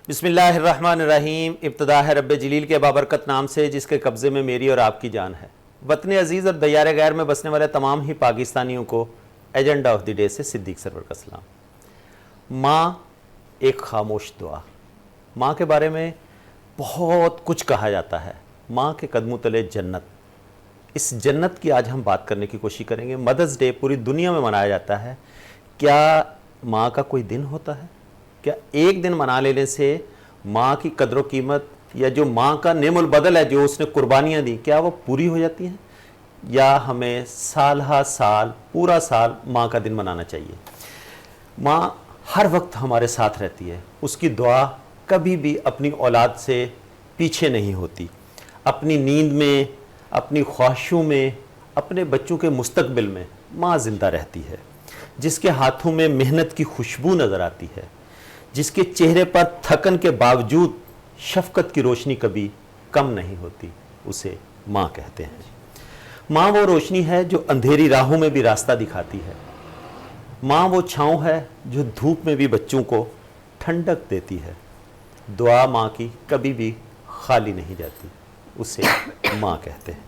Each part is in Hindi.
बिस्मिल्लाहिर्रहमानिर्रहीम। इब्तिदा है रब्बे जलील के बाबरकत नाम से जिसके कब्ज़े में मेरी और आपकी जान है। वतन अजीज़ और दयार गैर में बसने वाले तमाम ही पाकिस्तानियों को एजेंडा ऑफ द डे से सिद्दीक सरवर का सलाम। माँ एक खामोश दुआ। माँ के बारे में बहुत कुछ कहा जाता है। माँ के कदमों तले जन्नत। इस जन्नत की आज हम बात करने की कोशिश करेंगे। मदर्स डे पूरी दुनिया में मनाया जाता है। क्या माँ का कोई दिन होता है? क्या एक दिन मना लेने से माँ की कदर कीमत या जो माँ का नेमुल बदल है, जो उसने कुर्बानियाँ दी, क्या वो पूरी हो जाती हैं? या हमें साल हा साल पूरा साल माँ का दिन मनाना चाहिए? माँ हर वक्त हमारे साथ रहती है। उसकी दुआ कभी भी अपनी औलाद से पीछे नहीं होती। अपनी नींद में, अपनी ख्वाहिशों में, अपने बच्चों के मुस्तकबिल में माँ ज़िंदा रहती है। जिसके हाथों में मेहनत की खुशबू नज़र आती है, जिसके चेहरे पर थकन के बावजूद शफ़क़त की रोशनी कभी कम नहीं होती, उसे माँ कहते हैं। माँ वो रोशनी है जो अंधेरी राहों में भी रास्ता दिखाती है। माँ वो छाँव है जो धूप में भी बच्चों को ठंडक देती है। दुआ माँ की कभी भी खाली नहीं जाती, उसे माँ कहते हैं।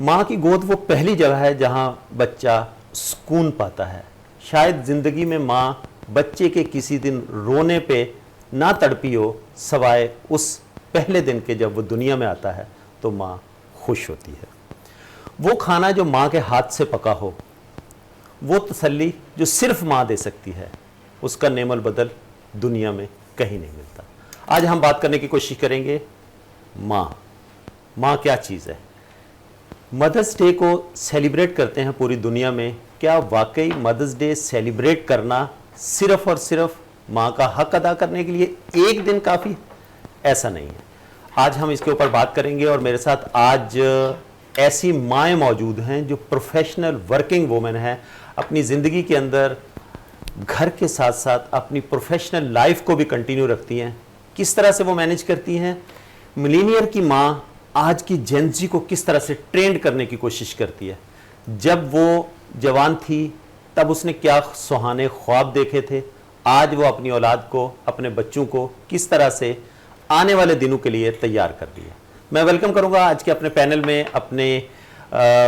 माँ की गोद वो पहली जगह है जहाँ बच्चा सुकून पाता है। शायद ज़िंदगी में माँ बच्चे के किसी दिन रोने पे ना तड़पी हो, सवाए उस पहले दिन के जब वो दुनिया में आता है तो माँ खुश होती है। वो खाना जो माँ के हाथ से पका हो, वो तसल्ली जो सिर्फ माँ दे सकती है, उसका नेमल बदल दुनिया में कहीं नहीं मिलता। आज हम बात करने की कोशिश करेंगे माँ। माँ क्या चीज़ है? मदर्स डे को सेलिब्रेट करते हैं पूरी दुनिया में। क्या वाकई मदर्स डे सेलिब्रेट करना सिर्फ और सिर्फ माँ का हक अदा करने के लिए एक दिन काफ़ी? ऐसा नहीं है। आज हम इसके ऊपर बात करेंगे और मेरे साथ आज ऐसी माएँ मौजूद हैं जो प्रोफेशनल वर्किंग वुमेन हैं। अपनी ज़िंदगी के अंदर घर के साथ साथ अपनी प्रोफेशनल लाइफ को भी कंटिन्यू रखती हैं। किस तरह से वो मैनेज करती हैं? मिलीनियर की माँ आज की जेन ज़ी को किस तरह से ट्रेंड करने की कोशिश करती है? जब वो जवान थी तब उसने क्या सुहाने ख्वाब देखे थे? आज वो अपनी औलाद को, अपने बच्चों को किस तरह से आने वाले दिनों के लिए तैयार कर रही है। मैं वेलकम करूंगा आज के अपने पैनल में अपने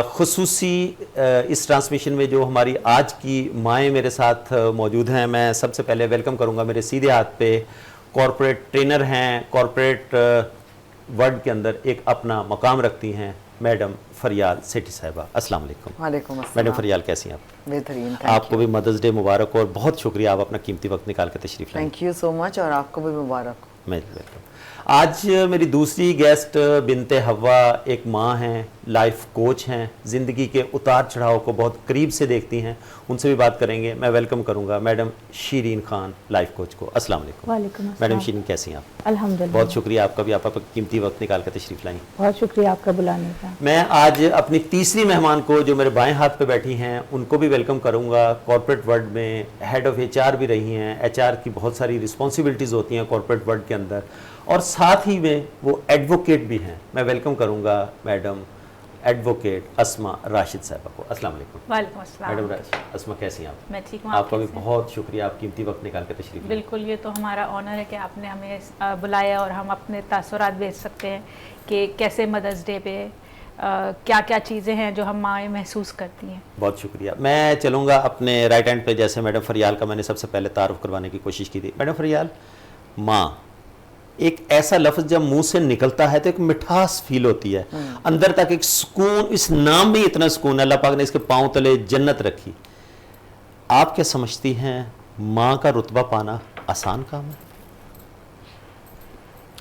खुसूसी इस ट्रांसमिशन में जो हमारी आज की माएँ मेरे साथ मौजूद हैं। मैं सबसे पहले वेलकम करूंगा मेरे सीधे हाथ पे कॉरपोरेट ट्रेनर हैं, कॉरपोरेट वर्ल्ड के अंदर एक अपना मकाम रखती हैं, मैडम फरियाल सेठी साहिबा। अस्सलाम वालेकुम। वालेकुम अस्सलाम। मैडम फरियाल कैसी हैं आप? बेहतरीन। आपको भी मदर्स डे मुबारक और बहुत शुक्रिया, आप अपना कीमती वक्त निकाल कर तशरीफ लाए। थैंक यू सो मच और आपको भी मुबारक। मैं वेलकम। आज मेरी दूसरी गेस्ट बिनते हवा एक माँ हैं, लाइफ कोच हैं, ज़िंदगी के उतार चढ़ाव को बहुत करीब से देखती हैं। उनसे भी बात करेंगे। मैं वेलकम करूंगा madam Shireen Khan, life coach को। अस्सलाम वालेकुम। वालेकुम अस्सलाम। मैडम शीरीन कैसी हैं आप? अल्हम्दुलिल्लाह। बहुत शुक्रिया आपका भी, आप अपना कीमती वक्त निकाल कर तशरीफ लाई। बहुत शुक्रिया आपका बुलाने का। मैं आज अपनी तीसरी मेहमान को जो मेरे बाएं हाथ पे बैठी हैं उनको भी वेलकम करूंगा। कॉर्पोरेट वर्ल्ड में हेड ऑफ एचआर भी रही हैं। एचआर की बहुत सारी रिस्पॉन्सिबिलिटीज़ होती हैं कॉर्पोरेट वर्ल्ड के अंदर, और साथ ही में वो एडवोकेट भी हैं। मैं वेलकम करूंगा मैडम एडवोकेट अस्मा राशिद साहिबा को। अस्सलाम वालेकुम। वालेकुम अस्सलाम। मैडम अस्मा कैसी हैं आप? मैं ठीक हूँ। आपका भी बहुत शुक्रिया, आप कीमती वक्त निकाल कर तशरीफ लाए। बिल्कुल, ये तो हमारा ऑनर है कि आपने हमें बुलाया और हम अपने तासुरात भेज सकते हैं कि कैसे मदर्स डे पे क्या क्या चीज़ें हैं जो हम माएँ महसूस करती हैं। बहुत शुक्रिया। मैं चलूँगा अपने राइट हैंड पे, जैसे मैडम फरियाल का मैंने सबसे पहले तारुफ करवाने की कोशिश की थी। मैडम फरियाल, माँ एक ऐसा लफ्ज़ जब मुंह से निकलता है तो एक मिठास फील होती है, अंदर तक एक सुकून। इस नाम में इतना सुकून, अल्लाह पाक ने इसके पांव तले जन्नत रखी। आप क्या समझती हैं, माँ का रुतबा पाना आसान काम है?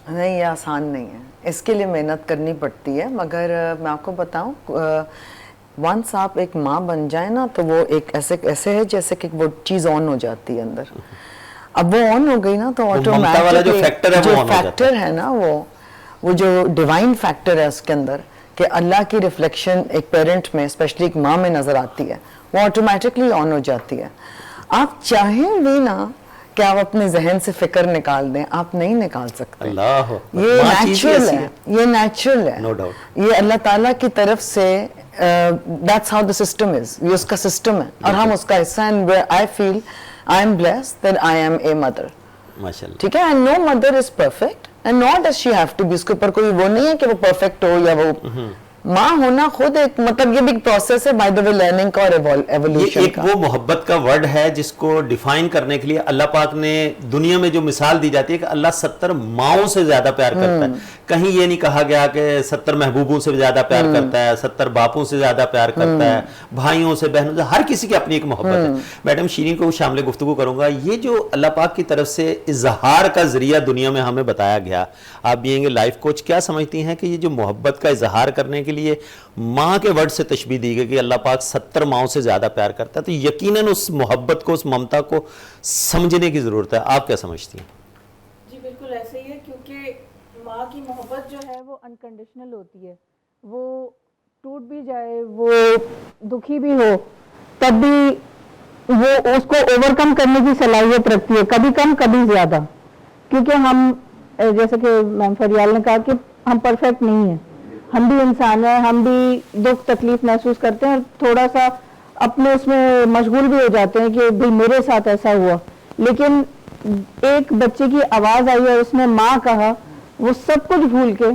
नहीं, ये आसान नहीं है। इसके लिए मेहनत करनी पड़ती है। मगर मैं आपको बताऊं, वंस आप एक माँ बन जाए ना तो वो एक ऐसे है जैसे कि वो चीज़ ऑन हो जाती है अंदर। अब वो ऑन हो गई ना तो ऑटोमेटिकली जो फैक्टर है ना, वो जो डिवाइन फैक्टर है उसके अंदर कि अल्लाह की रिफ्लेक्शन एक पेरेंट में, स्पेशली एक माँ में नजर आती है, वो ऑटोमेटिकली ऑन हो जाती है। आप चाहें भी ना कि आप अपने जहन से फिक्र निकाल दें, आप नहीं निकाल सकते। अल्लाह, ये नेचुरल है, ये नेचुरल है। No doubt. ये अल्लाह ताला की तरफ से that's how the system is, ये उसका सिस्टम है और हम उसका हिस्सा हैं। And I feel I am blessed that I am a mother, माशाल्लाह। ठीक है। And no mother is perfect and not does she have to be, उसके ऊपर कोई वो नहीं है कि वो परफेक्ट हो या वो माँ होना खुद एक मतलब ये भी प्रोसेस है बाय द वे, लर्निंग का और ये एवोल्यूशन एक का। वो मोहब्बत का वर्ड है जिसको डिफाइन करने के लिए अल्लाह पाक ने दुनिया में जो मिसाल दी जाती है कि अल्लाह 70 माओं से ज्यादा प्यार करता है। कहीं ये नहीं कहा गया कि 70 महबूबों से ज्यादा प्यार करता है, 70 बापों से ज्यादा प्यार करता है, भाइयों से, बहनों से, हर किसी की अपनी एक मोहब्बत है। मैडम शीरीन को शामिल गुफ्तगू करूंगा, ये जो अल्लाह पाक की तरफ से इजहार का जरिया दुनिया में हमें बताया गया, आप बीइंग ए लाइफ कोच क्या समझती हैं कि ये जो मोहब्बत का इजहार करने के लिए माँ के वर्ड से तशबीह दी गई कि अल्लाह पाक 70 माओं से ज्यादा प्यार करता है, तो यकीनन उस मोहब्बत को, उस ममता को समझने की जरूरत है। आप क्या समझती हैं? जी बिल्कुल ऐसे ही है, क्योंकि माँ की मोहब्बत जो है वो अनकंडीशनल होती है। वो टूट भी जाए, वो दुखी भी हो, तब भी वो उसको ओवरकम करने की सलाहियत रखती है, कभी कम कभी ज़्यादा। क्योंकि हम जैसे कि मैम फरियाल ने कहा कि हम परफेक्ट नहीं हैं, हम भी इंसान हैं, हम भी दुख तकलीफ महसूस करते हैं, थोड़ा सा अपने उसमें मशगूल भी हो जाते हैं कि भाई मेरे साथ ऐसा हुआ। लेकिन एक बच्चे की आवाज़ आई और उसने माँ कहा, वो सब कुछ भूल के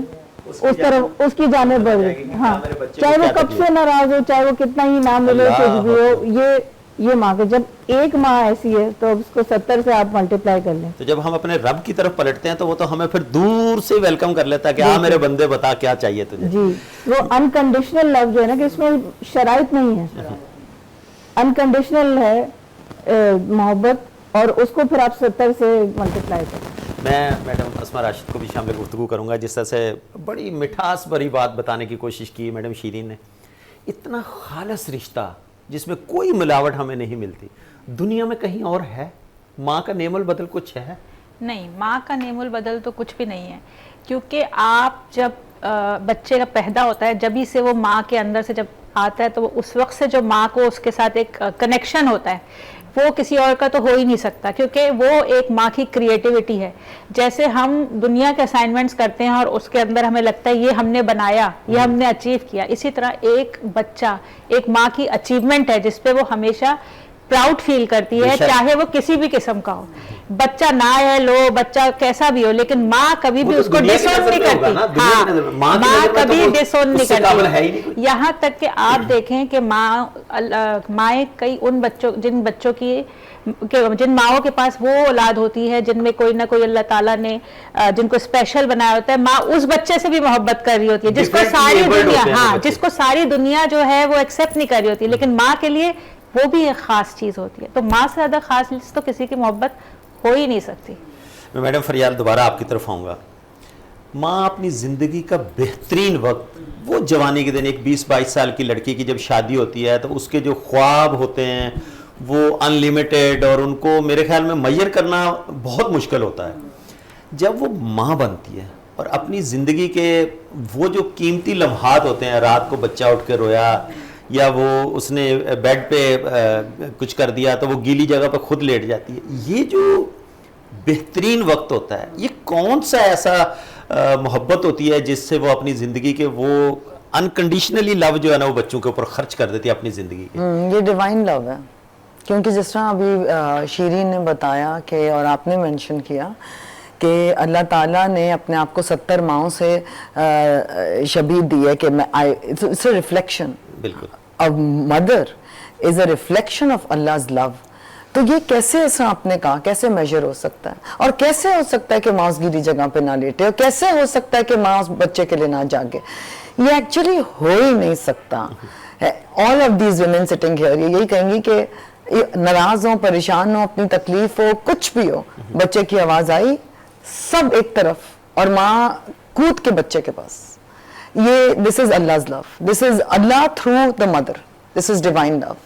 उस तरफ उसकी जाने बढ़ गई। हाँ, चाहे वो कब से नाराज हो, चाहे वो कितना ही ना मिले, कुछ भी हो, ये माँ के जब एक माँ ऐसी है तो उसको 70 से आप मल्टीप्लाई कर लें। तो जब हम अपने रब की तरफ पलटते हैं तो वो तो हमें फिर दूर से वेलकम कर लेता है कि हाँ मेरे बंदे, बता क्या चाहिए तुझे। जी, वो अनकंडीशनल लव जो है ना कि इसमें शराइत नहीं है, अनकंडीशनल है मोहब्बत, और उसको फिर आप 70 से मल्टीप्लाई करें। मैं मैडम अस्मा राशिद को भी शामिल गुफ्तगू करूंगा, जिस तरह से बड़ी मिठास भरी बात बताने की कोशिश की मैडम शीरीन ने। इतना खालस रिश्ता जिसमें कोई मिलावट हमें नहीं मिलती, दुनिया में कहीं और है? माँ का नेमुल बदल कुछ है? नहीं, माँ का नेमुल बदल तो कुछ भी नहीं है, क्योंकि आप जब बच्चे का पैदा होता है, जब ही से वो माँ के अंदर से जब आता है, तो वो उस वक्त से जो माँ को उसके साथ एक कनेक्शन होता है, वो किसी और का तो हो ही नहीं सकता, क्योंकि वो एक माँ की क्रिएटिविटी है। जैसे हम दुनिया के असाइनमेंट्स करते हैं और उसके अंदर हमें लगता है ये हमने बनाया, ये हमने अचीव किया, इसी तरह एक बच्चा एक माँ की अचीवमेंट है जिसपे वो हमेशा प्राउड फील करती है, चाहे वो किसी भी किस्म का हो। बच्चा ना है, लो बच्चा कैसा भी हो, लेकिन माँ कभी भी उसको डिसोन नहीं करती। हाँ, माँ कभी डिसोन नहीं करती। यहाँ तक कि आप देखें कि माएँ कई उन बच्चों, जिन माओं के पास वो औलाद होती है जिनमें कोई ना कोई अल्लाह ताला ने जिनको स्पेशल बनाया होता है, माँ उस बच्चे से भी मोहब्बत कर रही होती है जिसको सारी दुनिया, हाँ, जिसको सारी दुनिया जो है वो एक्सेप्ट नहीं कर रही होती, लेकिन माँ के लिए वो भी एक खास चीज होती है। तो माँ से ज्यादा खास तो किसी की मोहब्बत हो ही नहीं सकती। मैं मैडम फरियाल दोबारा आपकी तरफ आऊँगा। माँ अपनी ज़िंदगी का बेहतरीन वक्त, वो जवानी के दिन, एक 20-22 साल की लड़की की जब शादी होती है तो उसके जो ख्वाब होते हैं वो अनलिमिटेड, और उनको मेरे ख्याल में मैयर करना बहुत मुश्किल होता है। जब वो माँ बनती है और अपनी ज़िंदगी के वो जो कीमती लम्हात होते हैं, रात को बच्चा उठ के रोया या वो उसने बेड पे कुछ कर दिया तो वो गीली जगह पर खुद लेट जाती है, ये जो बेहतरीन वक्त होता है, ये कौन सा ऐसा मोहब्बत होती है जिससे वो अपनी ज़िंदगी के वो अनकंडीशनली लव जो है ना वो बच्चों के ऊपर खर्च कर देती है अपनी ज़िंदगी के? ये डिवाइन लव है, क्योंकि जिस तरह अभी शीरीन ने बताया कि, और आपने मेंशन किया कि अल्लाह ताला ने अपने आप को 70 माओं से शबीह दी है कि मैं इट्स अ रिफ्लेक्शन। बिल्कुल, a mother is a reflection of अल्लाह's लव। तो ये कैसे, ऐसा आपने कहा, कैसे मेजर हो सकता है, और कैसे हो सकता है कि माँ उस गिरी जगह पे ना लेटे, और कैसे हो सकता है कि माँ उस बच्चे के लिए ना जागे? ये एक्चुअली हो ही नहीं सकता। All of these women sitting here यही कहेंगी कि नाराज हो, परेशान हो, अपनी तकलीफ हो, कुछ भी हो, बच्चे की आवाज आई, सब एक तरफ, और माँ कूद के बच्चे के पास। ये दिस इज अल्लाह's लव, दिस इज अल्लाह through the mother, this is divine love.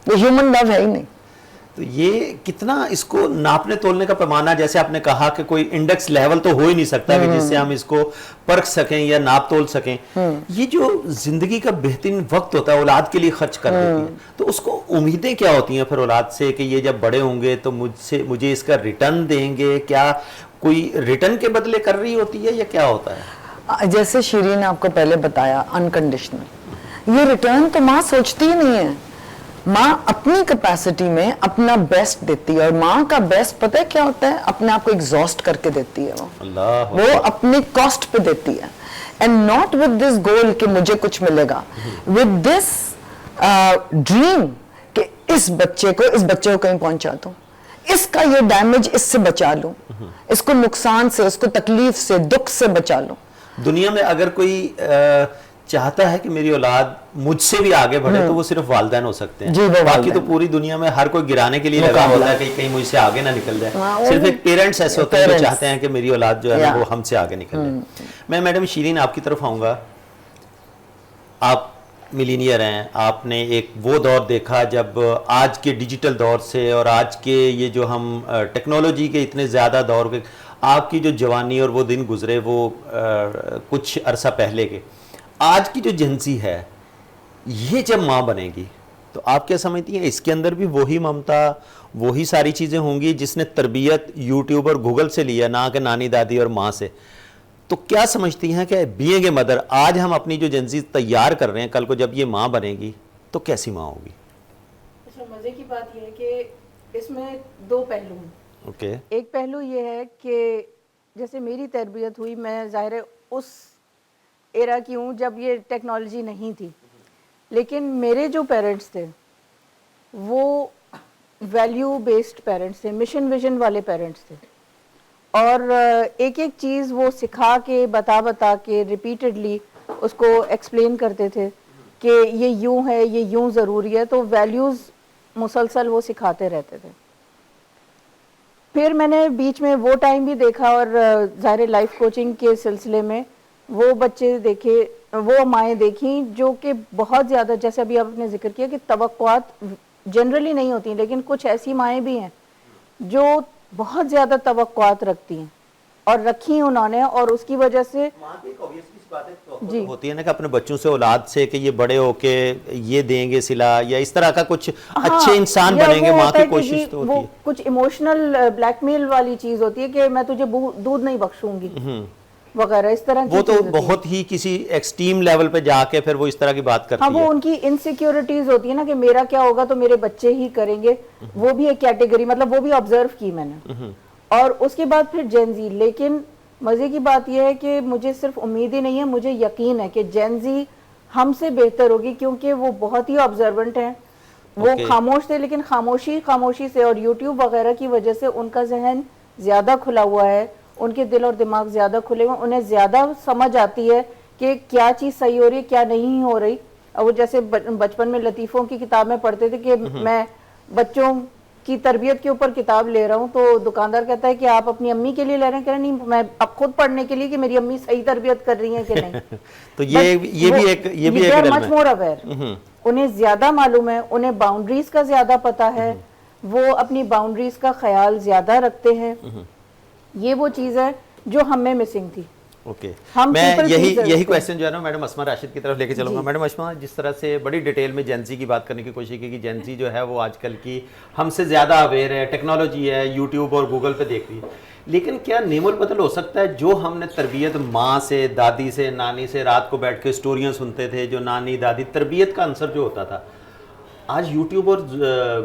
ये ह्यूमन लव है ही नहीं। तो ये कितना, इसको नापने तोलने का पैमाना, जैसे आपने कहा कि कोई इंडेक्स लेवल तो हो ही नहीं सकता कि जिससे हम इसको परख सकें या नाप तोल सकें। ये जो जिंदगी का बेहतरीन वक्त होता है औलाद के लिए खर्च कर देती है, तो उसको उम्मीदें क्या होती हैं फिर औलाद से कि ये जब बड़े होंगे तो मुझे इसका रिटर्न देंगे? क्या कोई रिटर्न के बदले कर रही होती है या क्या होता है? जैसे शीरीन ने आपको पहले बताया, अनकंडीशनल, ये रिटर्न तो माँ सोचती ही नहीं है। माँ अपनी कैपेसिटी में अपना बेस्ट देती है, और माँ का बेस्ट पता है क्या होता है? अपने आप को एग्जॉस्ट करके देती है वो अपने कॉस्ट पे देती है, and not with this goal कि मुझे कुछ मिलेगा, विद दिस ड्रीम कि इस बच्चे को कहीं पहुंचा दूं, इसका ये डैमेज इससे बचा लूं, इसको नुकसान से, उसको तकलीफ से, दुख से बचा लूं। दुनिया में अगर कोई चाहता है कि मेरी औलाद मुझसे भी आगे बढ़े तो वो सिर्फ वालिदैन हो सकते हैं। जी, वो बाकी वालिदैन। तो पूरी दुनिया में हर कोई गिराने के लिए लगा होता है कि कहीं मुझसे आगे ना निकल जाए। हाँ, सिर्फ वो एक पेरेंट्स ऐसे होते हैं जो चाहते हैं कि मेरी औलाद जो है ना या। वो हमसे आगे निकल जाए। मैं मैडम शीरीन आपकी तरफ आऊंगा। आप मिलीनियर हैं, आपने एक वो दौर देखा जब आज के डिजिटल दौर से और आज के ये जो हम टेक्नोलॉजी के इतने ज़्यादा दौर के, आपकी जो जवानी और वो दिन गुजरे वो कुछ अरसा पहले के, आज की जो जेंजी है ये जब माँ बनेगी तो आप क्या समझती हैं इसके अंदर भी वही ममता, वही सारी चीज़ें होंगी जिसने तरबियत यूट्यूब और गूगल से लिया, ना कि नानी दादी और माँ से? तो क्या समझती हैं कि बीइंग ए मदर आज हम अपनी जो जेंजी तैयार कर रहे हैं, कल को जब ये माँ बनेगी तो कैसी माँ होगी? अच्छा, मज़े की बात यह है कि इसमें दो पहलू हैं। ओके। एक पहलू ये है कि जैसे मेरी तरबियत हुई, मैं ज़ाहिर है उस एरा की हूँ जब ये टेक्नोलॉजी नहीं थी, लेकिन मेरे जो पेरेंट्स थे वो वैल्यू बेस्ड पेरेंट्स थे, मिशन विजन वाले पेरेंट्स थे, और एक एक चीज़ वो सिखा के बता के रिपीटेडली उसको एक्सप्लेन करते थे कि ये यूं है, ये यूं ज़रूरी है, तो वैल्यूज़ मुसलसल वो सिखाते रहते थे। फिर मैंने बीच में वो टाइम भी देखा, और ज़ाहिर लाइफ कोचिंग के सिलसिले में वो बच्चे देखे, वो माएँ देखी जो कि बहुत ज़्यादा, जैसे अभी आपने जिक्र किया कि तवक्कुआत जनरली नहीं होती, लेकिन कुछ ऐसी माएँ भी हैं जो बहुत ज़्यादा तवक्कुआत रखती हैं और रखी उन्होंने, और उसकी वजह से जी होती है ना कि अपने बच्चों से, औलाद से, कि ये बड़े होके ये देंगे सिला या इस तरह का कुछ अच्छे इंसान बनेंगे, माँ की कोशिश तो होती है। कुछ इमोशनल ब्लैकमेल वाली चीज़ होती है कि मैं तुझे दूध नहीं बख्शूंगी वगैरह, इस तरह की वो तो बहुत ही किसी एक्सट्रीम लेवल पे जाके फिर वो इस तरह की बात करती है। है। वो उनकी इनसिक्योरिटीज होती है ना कि मेरा क्या होगा तो मेरे बच्चे ही करेंगे, वो भी एक कैटेगरी, मतलब वो भी ऑब्जर्व की मैंने। और उसके बाद फिर जेनजी, लेकिन मजे की बात यह है कि मुझे सिर्फ उम्मीद ही नहीं है, मुझे यकीन है कि जेनजी हमसे बेहतर होगी, क्योंकि वो बहुत ही ऑब्जर्वेंट हैं। वो खामोश थे, लेकिन खामोशी से और यूट्यूब वगैरह की वजह से उनका जहन ज्यादा खुला हुआ है, उनके दिल और दिमाग ज्यादा खुले हुए, उन्हें ज्यादा समझ आती है कि क्या चीज़ सही हो रही है, क्या नहीं हो रही। और वो जैसे बचपन में लतीफ़ों की किताब में पढ़ते थे कि मैं बच्चों की तरबियत के ऊपर किताब ले रहा हूँ, तो दुकानदार कहता है कि आप अपनी अम्मी के लिए ले रहे हैं? कह रहे नहीं, मैं अब खुद पढ़ने के लिए कि मेरी अम्मी सही तरबियत कर रही है कि नहीं। तो ये भी एक मच मोर अवेयर, उन्हें ज्यादा मालूम है, उन्हें बाउंड्रीज का ज्यादा पता है, वो अपनी बाउंड्रीज का ख्याल ज्यादा रखते हैं। ये वो चीज है जो हमें मिसिंग थी। ओके, मैं यही क्वेश्चन जो है ना मैडम अस्मा राशिद की तरफ लेके चलूंगा। मैडम अस्मा, जिस तरह से बड़ी डिटेल में जेंजी की बात करने की कोशिश की कि जेंजी जो है वो आजकल की हमसे ज़्यादा अवेयर है, टेक्नोलॉजी है, यूट्यूब और गूगल पे देखती है, लेकिन क्या नेमुल बदल हो सकता है? जो हमने तरबियत माँ से, दादी से, नानी से रात को बैठ के स्टोरियाँ सुनते थे, जो नानी दादी तरबियत का आंसर जो होता था, आज यूट्यूब और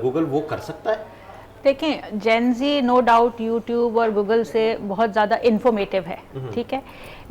गूगल वो कर सकता है? देखें, जेनजी नो डाउट यूट्यूब और गूगल से बहुत ज़्यादा इन्फॉर्मेटिव है, ठीक है,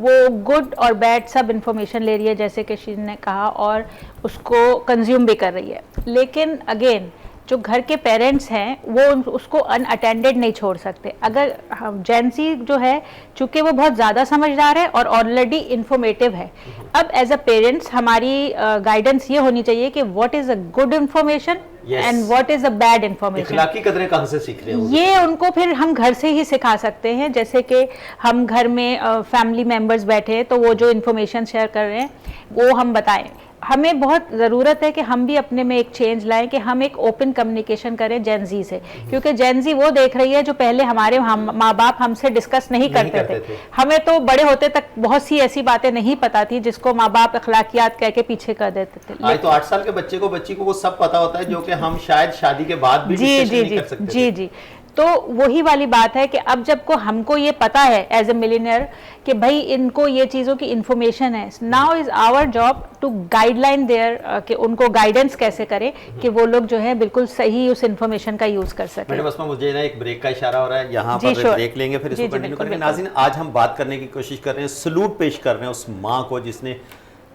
वो गुड और बैड सब इन्फॉर्मेशन ले रही है जैसे कि शीन ने कहा, और उसको कंज्यूम भी कर रही है। लेकिन अगेन जो घर के पेरेंट्स हैं वो उसको अनअटेंडेड नहीं छोड़ सकते। अगर जेनजी जो है, चूँकि वो बहुत ज़्यादा समझदार है और ऑलरेडी इन्फॉर्मेटिव है, अब एज अ पेरेंट्स हमारी गाइडेंस ये होनी चाहिए कि what is a good information and what is a bad information. इखलाकी कदरें कहाँ से सीख रहे हैं ये उनको फिर हम घर से ही सिखा सकते हैं। जैसे कि हम घर में फैमिली मेम्बर्स बैठे तो वो जो इन्फॉर्मेशन शेयर कर रहे हैं वो हम बताएं। हमें बहुत ज़रूरत है कि हम भी अपने में एक चेंज लाएं कि हम एक ओपन कम्युनिकेशन करें जेनजी से, क्योंकि जेनजी वो देख रही है जो पहले हमारे माँ बाप हमसे डिस्कस नहीं करते थे। हमें तो बड़े होते तक बहुत सी ऐसी बातें नहीं पता थी जिसको माँ बाप अखलाकियात कह के पीछे कर देते थे। आज तो 8 साल के बच्चे को, बच्ची को वो सब पता होता है जो कि हम शायद शादी के बाद भी डिस्कस नहीं कर सकते। जी। तो वही वाली बात है कि अब जब को हमको ये पता है एज ए मिलियनियर कि भाई इनको ये चीज़ों की इंफॉर्मेशन है, now is our job to guideline there कि उनको गाइडेंस कैसे करें कि वो लोग जो है बिल्कुल सही उस इंफॉर्मेशन का यूज़ कर सकें। मैडम उसमें मुझे ना एक ब्रेक का इशारा हो रहा है, यहाँ जी, पर sure। ब्रेक लेंगे फिर इसको जी, जी, कंटिन्यू बिल्कुल, करेंगे। बिल्कुल। नाज़रीन, आज हम बात करने की कोशिश कर रहे हैं, सलूट पेश कर रहे हैं उस माँ को जिसने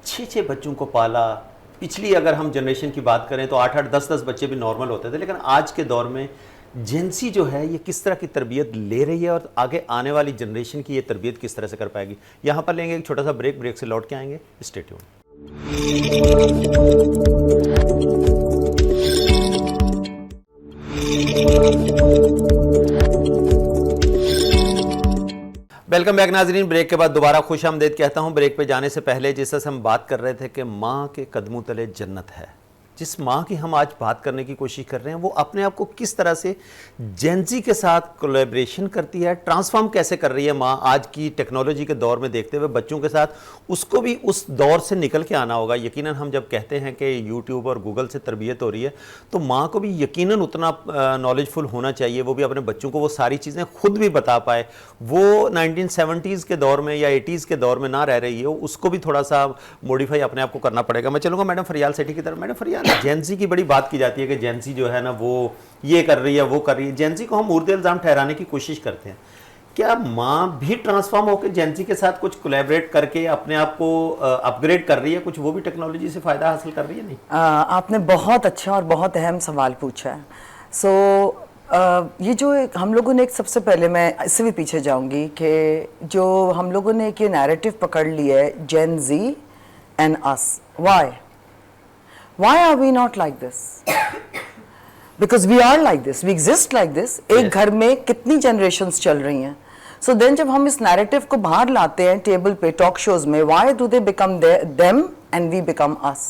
6 बच्चों को पाला। पिछली अगर हम जनरेशन की बात करें तो 8-8, 10-10 बच्चे भी नॉर्मल होते थे, लेकिन आज के दौर में जेंसी जो है ये किस तरह की तरबियत ले रही है और आगे आने वाली जनरेशन की ये तरबियत किस तरह से कर पाएगी। यहाँ पर लेंगे एक छोटा सा ब्रेक, ब्रेक से लौट के आएंगे। Stay tuned. वेलकम बैक नाजरीन। ब्रेक के बाद दोबारा खुश आमदीद कहता हूं। ब्रेक पे जाने से पहले जिस तरह से हम बात कर रहे थे कि माँ के कदमों तले जन्नत है, जिस माँ की हम आज बात करने की कोशिश कर रहे हैं वो अपने आप को किस तरह से जेंजी के साथ कोलैबोरेशन करती है, ट्रांसफॉर्म कैसे कर रही है माँ आज की टेक्नोलॉजी के दौर में देखते हुए बच्चों के साथ। उसको भी उस दौर से निकल के आना होगा। यकीनन हम जब कहते हैं कि यूट्यूब और गूगल से तरबियत हो रही है तो माँ को भी यकीनन उतना नॉलेजफुल होना चाहिए, वो भी अपने बच्चों को वो सारी चीज़ें खुद भी बता पाए। वो 1970s के दौर में या 80s के दौर में ना रह रही हो, उसको भी थोड़ा सा मॉडिफाई अपने आप को करना पड़ेगा। मैं चलूँगा मैडम फरियाल सेठी की तरफ। मैडम फरियाल, जेंसी की बड़ी बात की जाती है कि जेंसी जो है ना वो ये कर रही है वो कर रही है। जेंसी को हम मुर्दे इल्ज़ाम ठहराने की कोशिश करते हैं। क्या माँ भी ट्रांसफॉर्म होकर जेंसी के साथ कुछ कोलैबोरेट करके अपने आप को अपग्रेड कर रही है, कुछ वो भी टेक्नोलॉजी से फ़ायदा हासिल कर रही है? नहीं, आपने बहुत अच्छा और बहुत अहम सवाल पूछा है। ये जो हम लोगों ने एक, सबसे पहले मैं इससे भी पीछे जाऊंगी कि जो हम लोगों ने एक ये नैरेटिव पकड़ लिया है, Gen Z and us. Why are we not like this? Because we are like this, we exist like this. एक घर में कितनी generations चल रही हैं। So then जब हम इस narrative को बाहर लाते हैं टेबल पे, टॉक शोज में, why do they become them and we become us?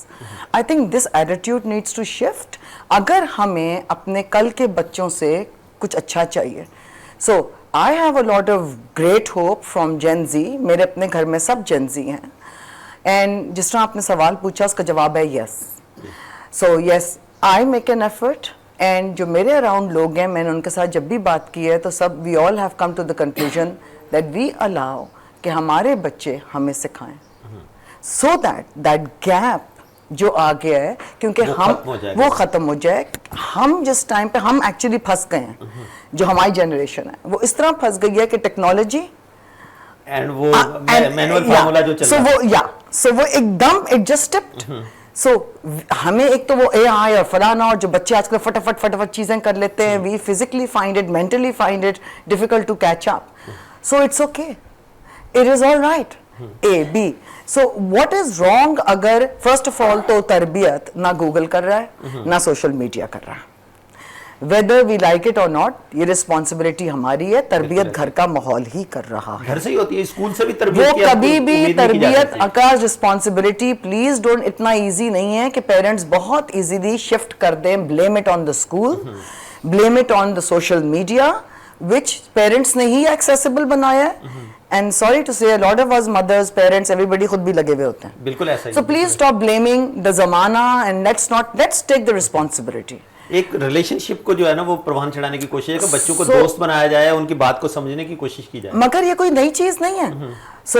I think this attitude needs to shift अगर हमें अपने कल के बच्चों से कुछ अच्छा चाहिए। So I have a lot of great hope from Gen Z। मेरे अपने घर में सब Gen Z हैं and जिस तरह आपने सवाल पूछा उसका जवाब है yes। So yes, I make an effort and जो मेरे अराउंड लोग हैं, मैंने उनके साथ जब भी बात की है तो सब we all have come to the conclusion that we allow कि हमारे बच्चे हमें सिखाएं so that gap जो आ गया है, क्योंकि वो खत्म हो जाए। हम जिस टाइम पे हम एक्चुअली फंस गए हैं, जो हमारी जनरेशन है वो इस तरह फंस गई है कि टेक्नोलॉजी एंड वो मैनुअल फार्मूला जो चल रहा है, सो वो एकदम इट जस्ट स्टेप्ड। सो हमें एक तो वो AI और फलाना और जो बच्चे आजकल फटाफट चीजें कर लेते हैं, we physically find it, mentally find it difficult to catch up. So it's okay, it is all right. A B, so what is wrong अगर फर्स्ट ऑफ ऑल तो तरबियत ना गूगल कर रहा है ना सोशल मीडिया कर रहा है। वेदर वी लाइक इट और नॉट, ये रिस्पॉन्सिबिलिटी हमारी है। तरबियत घर का माहौल ही कर रहा है, घर से ही होती है, स्कूल से भी तरबियत वो कभी भी तरबियत का रिस्पॉन्सिबिलिटी प्लीज डोंट, इतना इजी नहीं है कि पेरेंट्स बहुत इजीली शिफ्ट कर दें, blame it on the school, blame it on the social media which parents ने ही एक्सेसिबल बनाया है। And sorry to say, a lot of us mothers, parents, everybody खुद भी लगे हुए होते हैं। बिल्कुल ऐसा ही। So please stop blaming the जमाना and let's take the responsibility. एक रिलेशनशिप को जो है ना वो प्रभान चढ़ाने की कोशिश है कि बच्चों को दोस्त बनाया जाए, उनकी बात को समझने की कोशिश की जाए। मगर ये कोई नई चीज नहीं है। So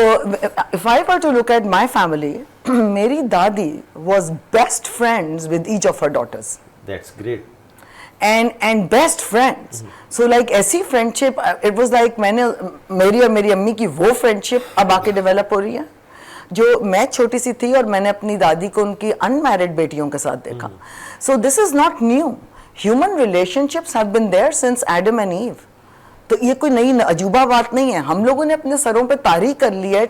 if I were to look at my family, मेरी दादी was best friends with each of her daughters. That's great. And best friends, so like ऐसी फ्रेंडशिप, इट वाज लाइक मैंने मेरी और मेरी अम्मी की वो फ्रेंडशिप अब आके डेवलप हो रही है। जो मैं छोटी सी थी और मैंने अपनी दादी को उनकी अनमैरिड बेटियों के साथ देखा। So this is not new, human relationships have been there since Adam and Eve. तो ये कोई नई अजूबा बात नहीं है। हम लोगों ने अपने सरों पे तारीख कर लिया है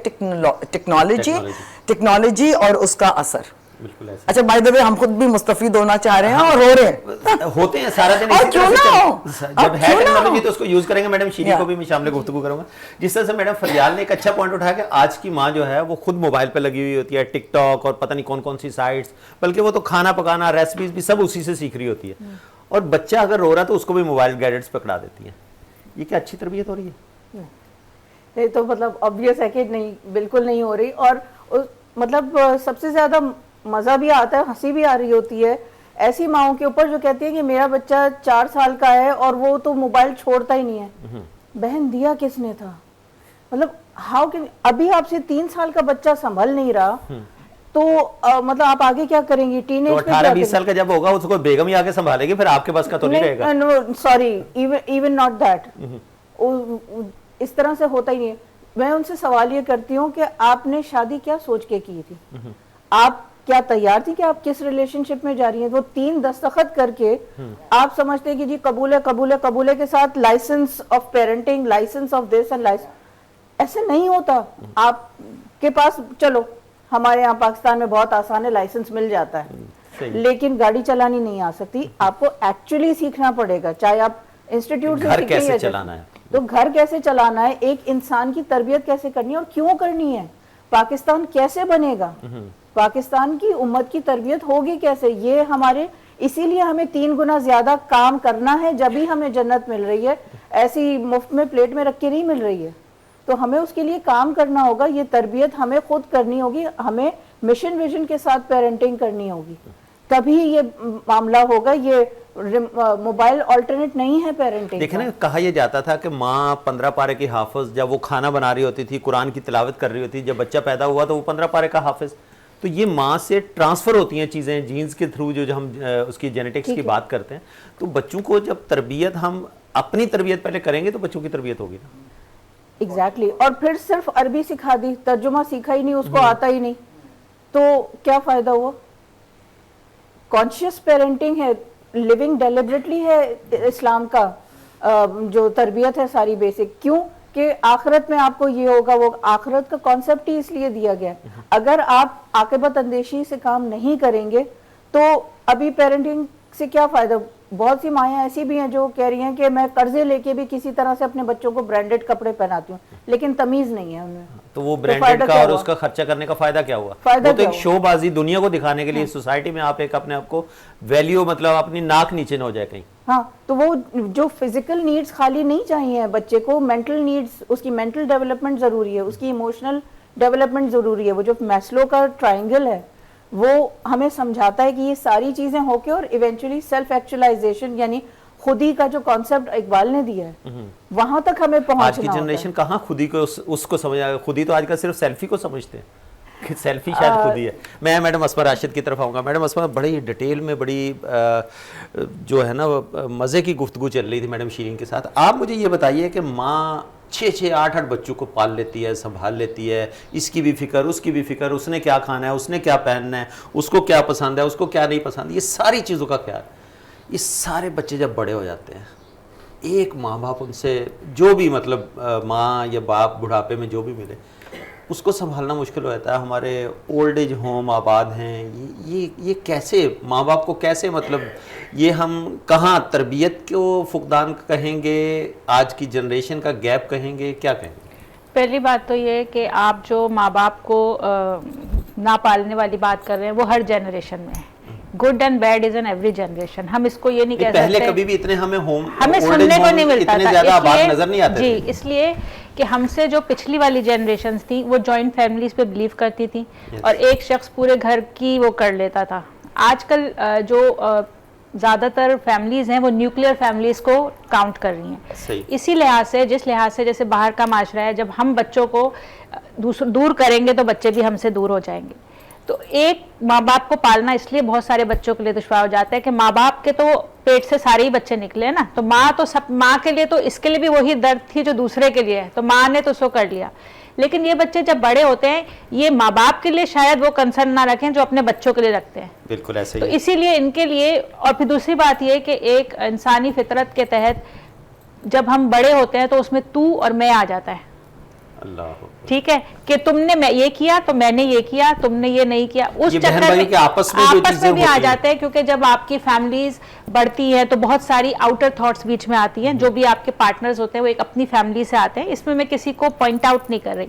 टेक्नोलॉजी और उसका असर। बिल्कुल ऐसा। अच्छा, बाय द वे हम खुद भी मुस्तफीद होना चाह रहे हैं और हो रहे हैं, होते हैं सारा दिन। और क्यों ना हो, जब है टेक्नोलॉजी तो उसको यूज करेंगे। मैडम शीरी को भी मैं शामिल गुफ्तगू करूंगा। जिस तरह से मैडम फरियाल ने एक अच्छा पॉइंट उठाया कि आज की माँ जो है वो खुद मोबाइल पे लगी हुई होती है, टिकटॉक और पता नहीं कौन कौन सी साइट्स, बल्कि वो तो खाना पकाना, रेसिपीज भी सब उसी से सीख रही होती है। और बच्चा अगर रो रहा है तो उसको भी मोबाइल गैजेट्स पकड़ा देती है। ये क्या अच्छी तरबियत हो रही है? ये तो मतलब ऑब्वियस है कि नहीं, बिल्कुल नहीं हो रही। और मतलब सबसे ज्यादा मज़ा भी आता है, हंसी भी आ रही होती है ऐसी माओं के ऊपर जो कहती है कि मेरा बच्चा 4 साल का है और वो तो मोबाइल छोड़ता ही नहीं है। बहन दिया किसने था? मतलब हाउ कैन, अभी आपसे 3 साल का बच्चा संभल नहीं रहा तो मतलब आप आगे क्या करेंगी? टीनेज तो 18-20 साल का जब होगा उसको बेगम ही आके संभालेगी, फिर आपके पास का तो नहीं रहेगा। No sorry, even not that, इस तरह से होता ही नहीं है। मैं उनसे सवाल ये करती हूँ कि आपने शादी क्या सोच के की थी? आप क्या तैयार थी कि आप किस रिलेशनशिप में जा रही हैं? वो 3 दस्तखत करके आप समझते हैं कि जी कबूल है, कबूल है, कबूल है के साथ license of parenting, license of this and license, ऐसे नहीं होता। आपके पास, चलो हमारे यहाँ पाकिस्तान में बहुत आसान है, लाइसेंस मिल जाता है, लेकिन गाड़ी चलानी नहीं आ सकती। आपको एक्चुअली सीखना पड़ेगा, चाहे आप इंस्टीट्यूट से घर कैसे चलाना है, तो घर कैसे चलाना है, एक इंसान की तरबियत कैसे करनी है और क्यों करनी है, पाकिस्तान कैसे बनेगा, पाकिस्तान की उम्मत की तरबियत होगी कैसे, ये हमारे, इसीलिए हमें 3 गुना ज्यादा काम करना है जब ही हमें जन्नत मिल रही है, ऐसी मुफ्त में प्लेट में रख के नहीं मिल रही है। तो हमें उसके लिए काम करना होगा, ये तरबियत हमें खुद करनी होगी, हमें मिशन विजन के साथ पेरेंटिंग करनी होगी, तभी ये मामला होगा। ये मोबाइल अल्टरनेट नहीं है पेरेंटिंग। देखिए ना, कहा यह जाता था कि माँ 15 पारे की हाफिज, जब वो खाना बना रही होती थी, कुरान की तिलावत कर रही होती थी, जब बच्चा पैदा हुआ तो वो 15 पारे का हाफिज। तो ये माँ से ट्रांसफर होती हैं चीज़ें जीन्स के थ्रू, जो हम उसकी जेनेटिक्स की बात करते हैं। तो बच्चों को जब तरबियत, हम अपनी तरबियत पहले करेंगे तो बच्चों की तरबियत होगी ना। एग्जैक्टली और फिर सिर्फ अरबी सिखा दी, तर्जुमा सीखा ही नहीं, उसको आता ही नहीं, तो क्या फायदा हुआ? कॉन्शियस पेरेंटिंग है, लिविंग डेलिबरेटली है इस्लाम का जो तरबियत है सारी बेसिक। क्यों कि आखिरत में आपको ये होगा, वो आखिरत का कॉन्सेप्ट ही इसलिए दिया गया। अगर आप आकिबत अंदेशी से काम नहीं करेंगे तो अभी पेरेंटिंग से क्या फायदा? बहुत सी माएँ ऐसी भी हैं जो कह रही हैं कि मैं कर्जे लेके भी किसी तरह से अपने बच्चों को ब्रांडेड कपड़े पहनाती हूँ, लेकिन तमीज नहीं है उनमें। तो वो ब्रांडेड का और उसका खर्चा करने का फायदा क्या हुआ? वो तो एक शोबाजी दुनिया को दिखाने के लिए, सोसाइटी में आप एक अपने आप को वैल्यू, मतलब अपनी नाक नीचे न हो जाए कहीं। हाँ, तो वो जो फिजिकल नीड्स खाली नहीं चाहिए बच्चे को, मेंटल नीड्स, उसकी मेंटल डेवलपमेंट जरूरी है, उसकी इमोशनल डेवलपमेंट जरूरी है। वो जो मैस्लो का ट्रायंगल है वो हमें समझाता है कि ये सारी चीजें होके और इवेंचुअली सेल्फ एक्चुअलाइजेशन, यानी खुदी का जो कॉन्सेप्ट इकबाल ने दिया है, वहां तक हमें पहुंचना। आज की जनरेशन कहाँ खुदी को उसको समझ आएगा? खुदी तो आजकल सिर्फ सेल्फी को समझते हैं कि सेल्फी शायद खुदी है। मैं मैडम अस्मा राशिद की तरफ आऊँगा। मैडम अस्मा, बड़ी डिटेल में, बड़ी जो है ना मज़े की गुफ्तगू चल रही थी मैडम शीरीन के साथ। आप मुझे ये बताइए कि माँ 6-6, 8-8 बच्चों को पाल लेती है, संभाल लेती है, इसकी भी फिक्र, उसकी भी फिक्र, उसने क्या खाना है, उसने क्या पहनना है, उसको क्या पसंद है, उसको क्या नहीं पसंद, ये सारी चीज़ों का ख्याल। ये सारे बच्चे जब बड़े हो जाते हैं, एक माँ बाप उनसे जो भी, मतलब माँ या बाप बुढ़ापे में जो भी मिले, उसको संभालना मुश्किल हो जाता है। हमारे ओल्ड एज होम आबाद हैं, ये कैसे माँ बाप को कैसे, मतलब ये हम कहाँ तरबियत को फुकदान कहेंगे, आज की जनरेशन का गैप कहेंगे, क्या कहेंगे? पहली बात तो ये कि आप जो माँ बाप को ना पालने वाली बात कर रहे हैं वो हर जनरेशन में है। Good and bad is in every generation. हम इसको ये नहीं कह सकते। पहले कभी भी इतने हमें सुनने को नहीं मिलता था, ज्यादा आबाद नजर नहीं आते जी, थे। इसलिए कि हमसे जो पिछली वाली जनरेशन थी वो जॉइंट फैमिलीज पे बिलीव करती थी और एक शख्स पूरे घर की वो कर लेता था। आजकल जो ज़्यादातर फैमिलीज हैं वो न्यूक्लियर फैमिलीज को काउंट कर रही हैं। इसी लिहाज से, जिस लिहाज से जैसे बाहर का माशरा है, जब हम बच्चों को दूर करेंगे तो बच्चे भी हमसे दूर हो जाएंगे। तो एक माँ बाप को पालना इसलिए बहुत सारे बच्चों के लिए दुश्वार हो जाता है कि माँ बाप के तो पेट से सारे ही बच्चे निकले ना, तो माँ तो सब, माँ के लिए तो इसके लिए भी वही दर्द थी जो दूसरे के लिए है, तो माँ ने तो उसको कर लिया। लेकिन ये बच्चे जब बड़े होते हैं, ये माँ बाप के लिए शायद वो कंसर्न ना रखें जो अपने बच्चों के लिए रखते हैं। बिल्कुल ऐसे ही। तो इसीलिए इनके लिए, और फिर दूसरी बात ये कि एक इंसानी फितरत के तहत जब हम बड़े होते हैं तो उसमें तू और मैं आ जाता है। ठीक है कि तुमने मैं ये किया तो मैंने ये किया, तुमने ये नहीं किया, उस चक्कर में आपस में भी आ जाते हैं। क्योंकि जब आपकी फैमिलीज बढ़ती है तो बहुत सारी आउटर थॉट्स बीच में आती हैं। जो भी आपके पार्टनर्स होते हैं वो एक अपनी फैमिली से आते हैं, इसमें मैं किसी को पॉइंट आउट नहीं कर रही,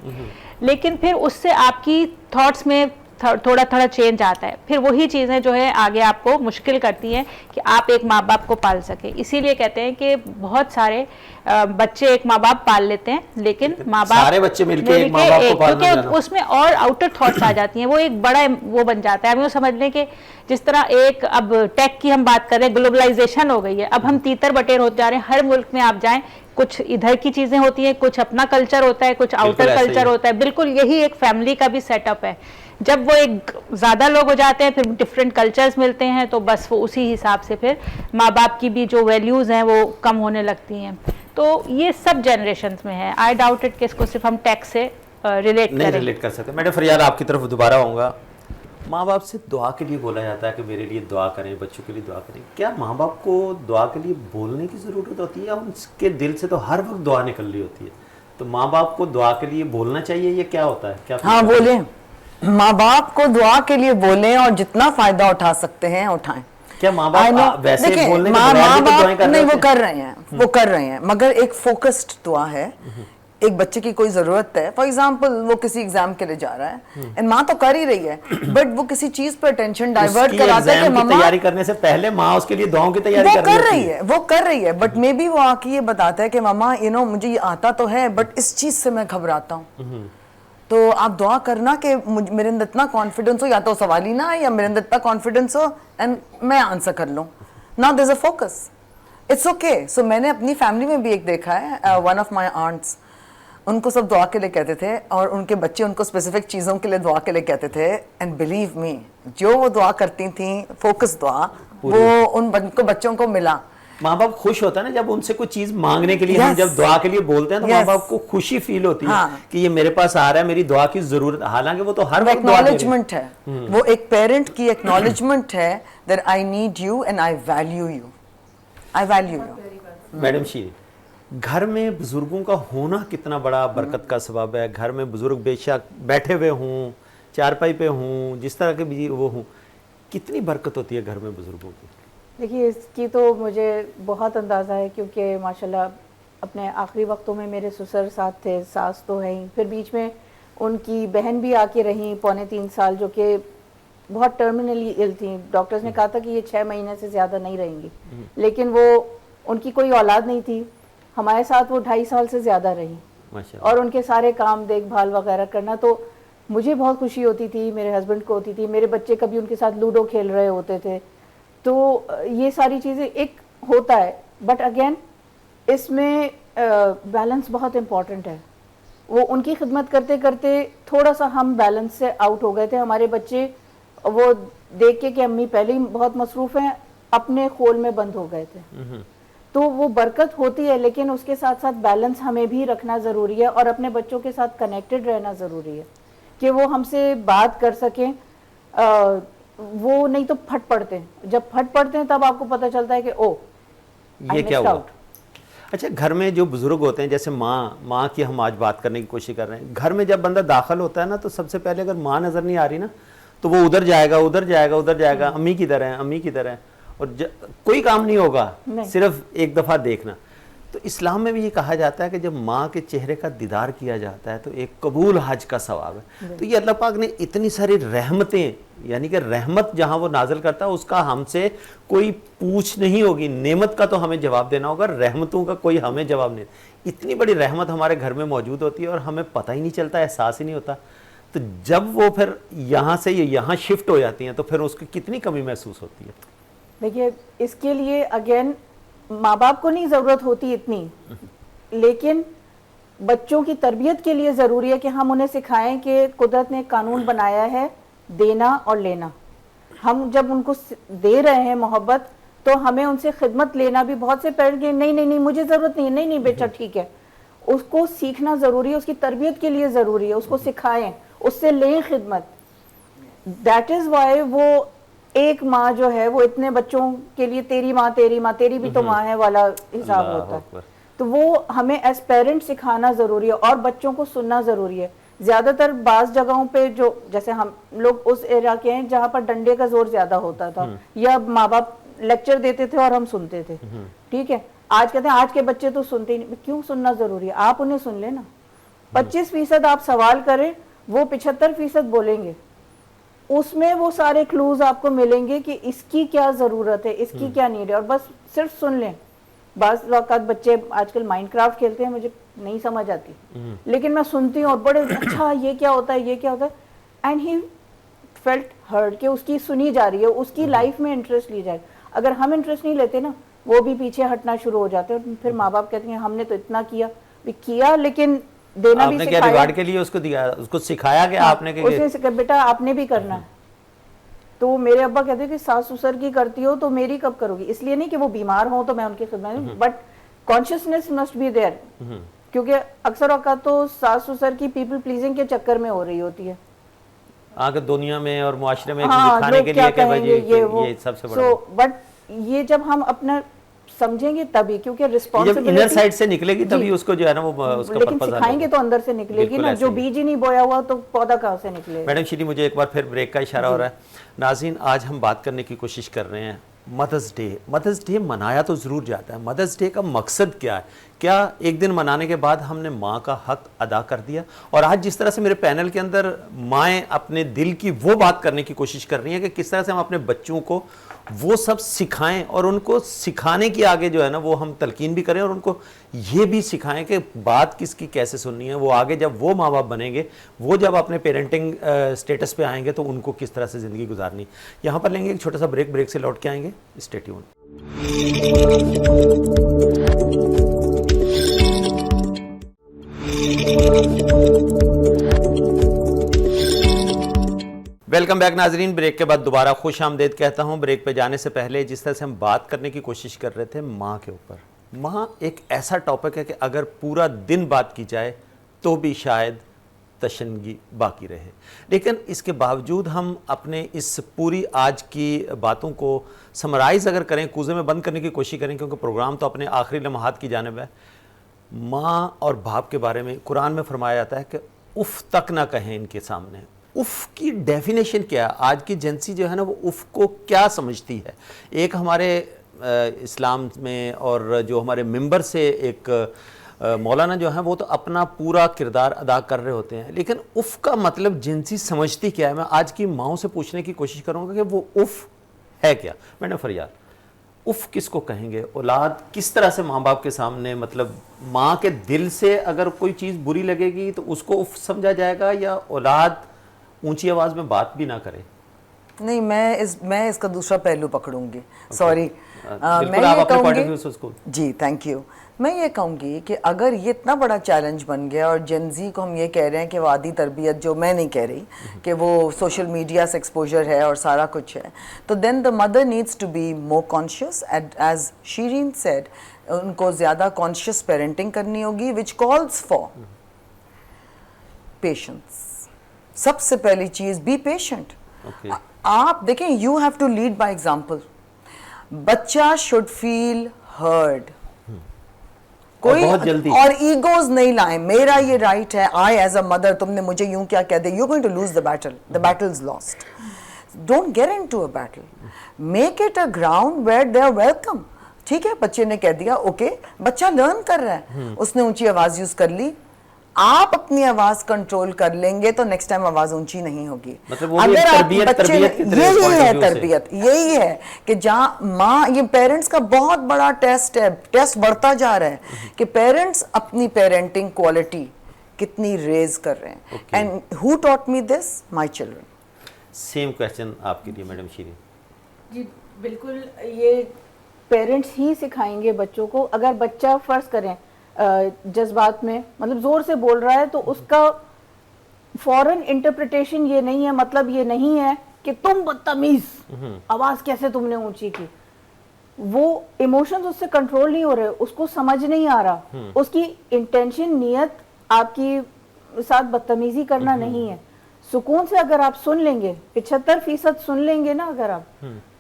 लेकिन फिर उससे आपकी थॉट्स में थोड़ा थोड़ा चेंज आता है, फिर वही चीज़ें जो है आगे आपको मुश्किल करती हैं कि आप एक माँ बाप को पाल सके। इसीलिए कहते हैं कि बहुत सारे बच्चे एक माँ बाप पाल लेते हैं, लेकिन माँ बाप सारे बच्चे मिलके एक माँ बाप को पालना क्योंकि जाना। उसमें और आउटर थॉट्स आ जाती हैं, वो एक बड़ा वो बन जाता है। हम यूँ समझ लें कि जिस तरह एक अब टेक की हम बात कर रहे हैं, ग्लोबलाइजेशन हो गई है, अब हम तीतर बटेर होते जा रहे हैं। हर मुल्क में आप जाएं, कुछ इधर की चीजें होती हैं, कुछ अपना कल्चर होता है, कुछ आउटर ऐसा ही कल्चर है। होता है। बिल्कुल यही एक फैमिली का भी सेटअप है। जब वो एक ज्यादा लोग हो जाते हैं, फिर डिफरेंट कल्चर्स मिलते हैं, तो बस वो उसी हिसाब से फिर माँ बाप की भी जो वैल्यूज हैं वो कम होने लगती हैं। तो ये सब जनरेशंस में है। आई डाउट इट कि इसको सिर्फ हम टैक्स से रिलेट नहीं करें। रिलेट कर सकते। मैडम फरियाद आपकी तरफ दोबारा आऊँगा। माँ बाप से दुआ के लिए बोला जाता है कि मेरे लिए दुआ करें, बच्चों के लिए दुआ करें। क्या माँ बाप को दुआ के लिए बोलने की ज़रूरत होती है या उनके दिल से तो हर वक्त दुआ निकल रही होती है? तो माँ बाप को दुआ के लिए बोलना चाहिए, ये क्या होता है? क्या हाँ बोलें, माँ बाप को दुआ के लिए बोलें और जितना फायदा उठा सकते हैं उठाएं। क्या माँ बाप वैसे देखिए, बोलने के माँ बगैर भी तो दुआएं बाप कर रहे नहीं, वो होते कर रहे हैं, वो कर रहे हैं, मगर एक फोकस्ड दुआ है। एक बच्चे की कोई जरूरत है, फॉर एग्जाम्पल वो किसी एग्जाम के लिए जा रहा है एंड माँ तो कर ही रही है, बट वो किसी चीज पर अटेंशन डाइवर्ट उसकी कराता है कि एग्जाम की मम्मा तैयारी करने से पहले माँ उसके लिए दुआओं की तैयारी वो कर कर रही रही होती है, वो कर रही है, बट मे बी वो आके ये बताता है कि मम्मा मुझे ये आता तो है बट इस चीज से मैं घबराता हूँ। तो आप दुआ करना कि मेरे अंदर इतना कॉन्फिडेंस हो, या तो सवाल ही ना आए या मेरे अंदर इतना कॉन्फिडेंस हो एंड मैं आंसर कर लूँ। Now there is a focus, it's okay. So मैंने अपनी फैमिली में भी एक देखा है, वन ऑफ माई आंट्स, उनको सब दुआ के लिए कहते थे और उनके बच्चे उनको स्पेसिफिक चीज़ों के लिए दुआ के लिए कहते थे, एंड बिलीव मी, जो वो दुआ करती थी, फोकस दुआ, वो उन बच्चों को मिला। माँ बाप खुश होता है ना जब उनसे कोई चीज मांगने के लिए हम जब दुआ के लिए बोलते हैं तो माँ बाप को खुशी फील होती है कि ये मेरे पास आ रहा है, मेरी दुआ की जरूरत। हालांकि वो तो हर वक्त दुआ दे रहे हैं। एक्नॉलेजमेंट है, वो एक पेरेंट की एक्नॉलेजमेंट है that I need you and I value you, I value you. Madam Sheeri, घर में बुजुर्गों का होना कितना बड़ा बरकत का सबब है। घर में बुजुर्ग बेशक बैठे हुए हों, चारपाई पे हों, जिस तरह के भी वो हों, कितनी बरकत होती है घर में बुजुर्गों की? देखिए, इसकी तो मुझे बहुत अंदाज़ा है, क्योंकि माशाल्लाह अपने आखिरी वक्तों में मेरे ससुर साथ थे, सास तो है ही, फिर बीच में उनकी बहन भी आके रही 2.25 साल, जो कि बहुत टर्मिनली इल थी। डॉक्टर्स ने कहा था कि ये 6 महीने से ज़्यादा नहीं रहेंगी, लेकिन वो उनकी कोई औलाद नहीं थी, हमारे साथ वो 2.5 साल से ज़्यादा रही और उनके सारे काम देखभाल वगैरह करना, तो मुझे बहुत खुशी होती थी, मेरे हस्बैंड को होती थी, मेरे बच्चे कभी उनके साथ लूडो खेल रहे होते थे। तो ये सारी चीज़ें एक होता है, बट अगेन इसमें बैलेंस बहुत इम्पॉर्टेंट है। वो उनकी खिदमत करते करते थोड़ा सा हम बैलेंस से आउट हो गए थे। हमारे बच्चे वो देख के कि अम्मी पहले ही बहुत मसरूफ़ हैं, अपने खोल में बंद हो गए थे। तो वो बरकत होती है, लेकिन उसके साथ साथ बैलेंस हमें भी रखना ज़रूरी है और अपने बच्चों के साथ कनेक्टेड रहना ज़रूरी है कि वो हमसे बात कर सकें। वो नहीं तो फट पड़ते हैं, जब फट पड़ते हैं तब आपको पता चलता है कि ओ ये क्या हुआ। अच्छा, घर में जो बुजुर्ग होते हैं, जैसे माँ की हम आज बात करने की कोशिश कर रहे हैं, घर में जब बंदा दाखिल होता है ना, तो सबसे पहले अगर माँ नज़र नहीं आ रही ना, तो वो उधर जाएगा उधर जाएगा उधर जाएगा, अम्मी की तरह है अम्मी की तरह है, और कोई काम नहीं होगा, सिर्फ एक दफ़ा देखना। तो इस्लाम में भी ये कहा जाता है कि जब माँ के चेहरे का दीदार किया जाता है तो एक कबूल हज का सवाब है। तो ये अल्लाह पाक ने इतनी सारी रहमतें, यानी कि रहमत जहाँ वो नाजिल करता है उसका हमसे कोई पूछ नहीं होगी, नेमत का तो हमें जवाब देना होगा, रहमतों का कोई हमें जवाब नहीं। इतनी बड़ी रहमत हमारे घर में मौजूद होती है और हमें पता ही नहीं चलता, एहसास ही नहीं होता। तो जब वो फिर यहाँ से यहाँ शिफ्ट हो जाती हैं तो फिर उसकी कितनी कमी महसूस होती है। देखिए, इसके लिए अगेन माँ बाप को नहीं ज़रूरत होती इतनी, लेकिन बच्चों की तरबियत के लिए ज़रूरी है कि हम उन्हें सिखाएं कि कुदरत ने कानून बनाया है देना और लेना। हम जब उनको दे रहे हैं मोहब्बत, तो हमें उनसे खिदमत लेना भी, बहुत से पेरेंट्स के नहीं नहीं नहीं मुझे ज़रूरत नहीं है, नहीं नहीं बेटा ठीक है, उसको सीखना ज़रूरी है, उसकी तरबियत के लिए ज़रूरी है, उसको सिखाएं, उससे लें खिदमत। दैट इज़ वाई वो एक माँ जो है वो इतने बच्चों के लिए तेरी माँ तेरी भी तो माँ है वाला हिसाब होता है। तो वो हमें एज पेरेंट सिखाना ज़रूरी है और बच्चों को सुनना ज़रूरी है। ज़्यादातर बाज़ जगहों पे जो, जैसे हम लोग उस एरिया के हैं जहाँ पर डंडे का जोर ज़्यादा होता था या माँ बाप लेक्चर देते थे और हम सुनते थे, ठीक है। आज कहते हैं आज के बच्चे तो सुनते ही नहीं। क्यों सुनना ज़रूरी है? आप उन्हें सुन लेना। 25% आप सवाल करें, वो 75% बोलेंगे। उसमें वो सारे क्लूज आपको मिलेंगे कि इसकी क्या जरूरत है, इसकी क्या नीड है, और बस सिर्फ सुन लें। बाज़ वक़्त बच्चे आजकल माइनक्राफ्ट खेलते हैं, मुझे नहीं समझ आती, लेकिन मैं सुनती हूँ और बड़े अच्छा ये क्या होता है, ये क्या होता है, एंड ही फेल्ट हर्ड कि उसकी सुनी जा रही है, उसकी लाइफ में इंटरेस्ट ली जाए। अगर हम इंटरेस्ट नहीं लेते ना, वो भी पीछे हटना शुरू हो जाते हैं, और फिर माँ बाप कहते हैं हमने तो इतना किया लेकिन देना भी आपने क्या सिखाया। रिवार्ड के लिए उसको दिया, उसको सिखाया क्या आपने कि उसने कहा बेटा आपने भी करना है। तो मेरे अब्बा कहते हैं कि सास ससुर की करती हो तो मेरी कब करोगी, इसलिए नहीं कि वो बीमार हो तो मैं उनकी खिदमत में, but consciousness must be there, क्योंकि अक्सर औकात तो सास ससुर की पीपल प्लीजिंग के चक्कर में हो रही होती है। आगे दुनिया में और मुआशरे में हाँ, दिखाने लोग के क्या लिए कि भाई कहेंगे, ये सबसे बड़ा बट ये जब हम अपना समझेंगे तभी, क्योंकि जब इनर रिस्पॉन्सिबिलिटी साइड से निकलेगी तभी उसको जो है ना वो उसका लेकिन पर्पस सिखाएंगे तो अंदर से निकलेगी बिल्कुल ना, ऐसे जो ही। बीज ही नहीं बोया हुआ तो पौधा कहाँ से निकलेगा। मैडम श्री, मुझे एक बार फिर ब्रेक का इशारा हो रहा है। नाज़रीन, आज हम बात करने की कोशिश कर रहे हैं मदर्स डे। मदर्स डे मनाया तो ज़रूर जाता है, मदर्स डे का मकसद क्या है? क्या एक दिन मनाने के बाद हमने माँ का हक अदा कर दिया? और आज जिस तरह से मेरे पैनल के अंदर माएँ अपने दिल की वो बात करने की कोशिश कर रही हैं कि किस तरह से हम अपने बच्चों को वो सब सिखाएं, और उनको सिखाने की आगे जो है ना वो हम तलकीन भी करें, और उनको ये भी सिखाएं कि बात किसकी कैसे सुननी है। वो आगे जब वो माँ बाप बनेंगे, वो जब अपने पेरेंटिंग स्टेटस पे आएंगे तो उनको किस तरह से ज़िंदगी गुजारनी। यहाँ पर लेंगे एक छोटा सा ब्रेक, ब्रेक से लौट के आएंगे। Stay tune. वेलकम बैक नाजरीन। ब्रेक के बाद दोबारा खुश आमदेद कहता हूँ। ब्रेक पे जाने से पहले जिस तरह से हम बात करने की कोशिश कर रहे थे माँ के ऊपर, माँ एक ऐसा टॉपिक है कि अगर पूरा दिन बात की जाए तो भी शायद तशनगी बाकी रहे, लेकिन इसके बावजूद हम अपने इस पूरी आज की बातों को समराइज़ अगर करें, कूज़े में बंद करने की कोशिश करें, क्योंकि प्रोग्राम तो अपने आखिरी लम्हात की जानिब है। माँ और बाप के बारे में कुरान में फरमाया जाता है कि उफ़ तक ना कहें इनके सामने। उफ़ की डेफिनेशन क्या है? आज की जेंसी जो है ना वो उफ़ को क्या समझती है? एक हमारे इस्लाम में और जो हमारे मिंबर से एक मौलाना जो है वो तो अपना पूरा किरदार अदा कर रहे होते हैं, लेकिन उफ़ का मतलब जिनसी समझती क्या है? मैं आज की माँओं से पूछने की कोशिश करूँगा कि वो उफ़ है क्या। मैडम फरियाद, उफ़ किसको कहेंगे? औलाद किस तरह से माँ बाप के सामने, मतलब माँ के दिल से अगर कोई चीज़ बुरी लगेगी तो उसको उफ़ समझा जाएगा, या औलाद ऊंची आवाज़ में बात भी ना करे? नहीं, मैं इसका दूसरा पहलू पकड़ूंगी। सॉरी, बिल्कुल, आप अपने पॉइंट ऑफ व्यू से उसको। जी, थैंक यू। मैं ये कहूँगी कि अगर ये इतना बड़ा चैलेंज बन गया और जेनजी को हम ये कह रहे हैं कि वो आधी तरबियत, जो मैं नहीं कह रही कि वो सोशल मीडिया से एक्सपोजर है और सारा कुछ है, तो then the mother needs to be more conscious, as Shireen said, उनको ज़्यादा कॉन्शियस पेरेंटिंग करनी होगी, विच कॉल्स फॉर पेशेंस। सबसे पहली चीज़, बी पेशेंट। आप देखें, you have to lead by example. बच्चा शुड फील हर्ड, कोई बहुत जल्दी, और ईगोज नहीं लाए, मेरा ये राइट है, आई एज अ मदर, तुमने मुझे यूं क्या कह दिया, you going to lose the battle is lost. Don't get into a battle, make it a ground where they are welcome. ठीक है, बच्चे ने कह दिया, ओके, बच्चा लर्न कर रहा है, उसने ऊंची आवाज यूज कर ली, आप अपनी आवाज कंट्रोल कर लेंगे तो नेक्स्ट टाइम आवाज ऊंची नहीं होगी। मतलब वो अगर आप बच्चे, यही है तरबियत, यही है कि जहाँ माँ, ये पेरेंट्स का बहुत बड़ा टेस्ट है, टेस्ट बढ़ता जा रहा है कि पेरेंट्स अपनी पेरेंटिंग क्वालिटी कितनी रेज कर रहे हैं। And who taught me this? My children. Same question आपके लिए मैडम शीरी जी। बिल्कुल, ये पेरेंट्स ही सिखाएंगे बच्चों को। अगर बच्चा फर्ज करें जज्बात में, मतलब जोर से बोल रहा है, तो उसका फौरन इंटरप्रिटेशन ये नहीं है, मतलब ये नहीं है कि तुम बदतमीज, आवाज कैसे तुमने ऊंची की। वो इमोशंस उससे कंट्रोल नहीं हो रहे, उसको समझ नहीं आ रहा, उसकी इंटेंशन, नियत आपकी साथ बदतमीजी करना नहीं है। सुकून से अगर आप सुन लेंगे, 75% सुन लेंगे ना अगर आप,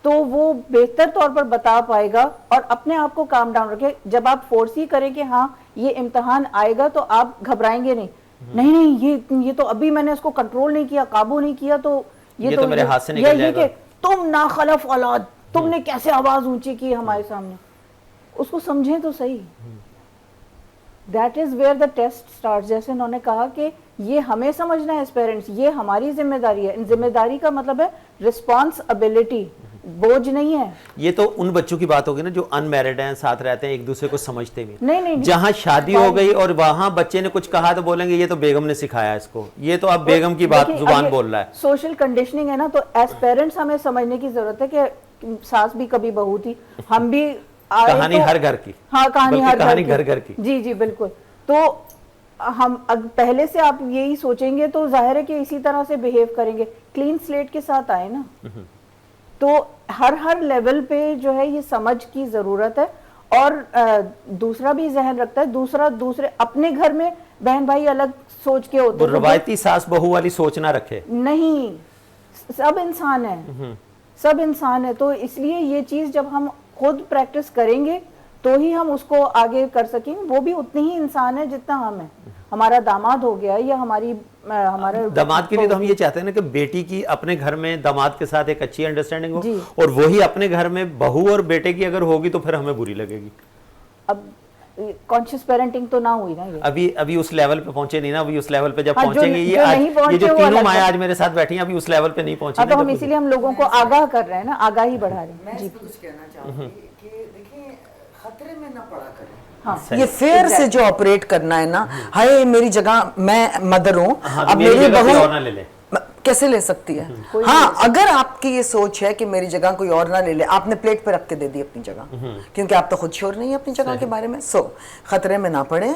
तो वो बेहतर तौर पर बता पाएगा और अपने आप को काम डाउन रखे। जब आप फोर्स ही करें कि हाँ ये इम्तिहान आएगा, तो आप घबराएंगे नहीं, नहीं ये तो अभी मैंने उसको कंट्रोल नहीं किया, काबू नहीं किया, तो ये तो मेरे हाथ से निकल जाएगा। तुम नाखलफ औलाद, तुमने कैसे आवाज ऊंची की हमारे सामने। उसको समझें तो सही। That is where the test start. जैसे उन्होंने कहा कि ये हमें समझना है एज पेरेंट्स, ये हमारी जिम्मेदारी है। जिम्मेदारी का मतलब है रिस्पॉन्सिबिलिटी, बोझ नहीं है। ये तो उन बच्चों की बात होगी ना जो अनमैरिड हैं, साथ रहते हैं, एक दूसरे को समझते भी नहीं। जहां शादी हो गई और वहां बच्चे ने कुछ कहा तो बोलेंगे ये तो बेगम ने सिखाया इसको, ये तो अब बेगम की बात जुबान बोल रहा है। सोशल कंडीशनिंग है ना, तो एज पेरेंट्स हमें समझने की जरूरत है कि सास भी कभी बहू थी, हम भी आए कहानी तो, हर घर की। हाँ, कहानी घर घर की। जी जी बिल्कुल। तो हम पहले से आप यही सोचेंगे तो जाहिर है कि इसी तरह से बिहेव करेंगे। क्लीन स्लेट के साथ आए ना, तो हर लेवल पे जो है ये समझ की जरूरत है। और दूसरा भी जहन रखता है, दूसरे अपने घर में बहन भाई अलग सोच के होते हैं, रवायती सास बहू वाली सोच ना रखे। नहीं, सब इंसान है, सब इंसान है। तो इसलिए ये चीज जब हम खुद प्रैक्टिस करेंगे तो ही हम उसको आगे कर सकेंगे। वो भी उतनी ही इंसान है जितना हम है। हमारा दामाद हो गया या हमारे दामाद के लिए तो हम ये चाहते हैं ना कि बेटी की अपने घर में दामाद के साथ एक अच्छी अंडरस्टैंडिंग हो, जी। और वही अपने घर में बहू और बेटे की अगर होगी तो फिर हमें बुरी लगेगी। अब कॉन्शियस पेरेंटिंग तो ना हुई ना ये। अभी उस लेवल पे पहुंचे नहीं ना। अभी उस लेवल पे जब हाँ, पहुंचेंगे, जो नहीं पहुंचे ये जो वो तीनों अलग माया है। आज मेरे साथ बैठी हैं, अभी उस लेवल पे नहीं पहुंचे। तो हम इसीलिए हम लोगों को आगाह कर रहे हैं ना, आगाही बढ़ा रहे हैं। मैं जी इसमें कुछ कहना चाहूंगी कि देखिए, खतरे में ना पड़ा करें। हाँ, ये फेयर से जो ऑपरेट करना है ना, हाय मेरी जगह मैं मदर हूँ, हाँ, अब मेरी मेरी जगह कोई बहू और ना ले ले। कैसे ले सकती है? हाँ, अगर आपकी ये सोच है कि मेरी जगह कोई और ना ले ले, आपने प्लेट पे रख के दे दी अपनी जगह, क्योंकि आप तो खुद श्योर नहीं है अपनी जगह के बारे में। सो खतरे में ना पड़े।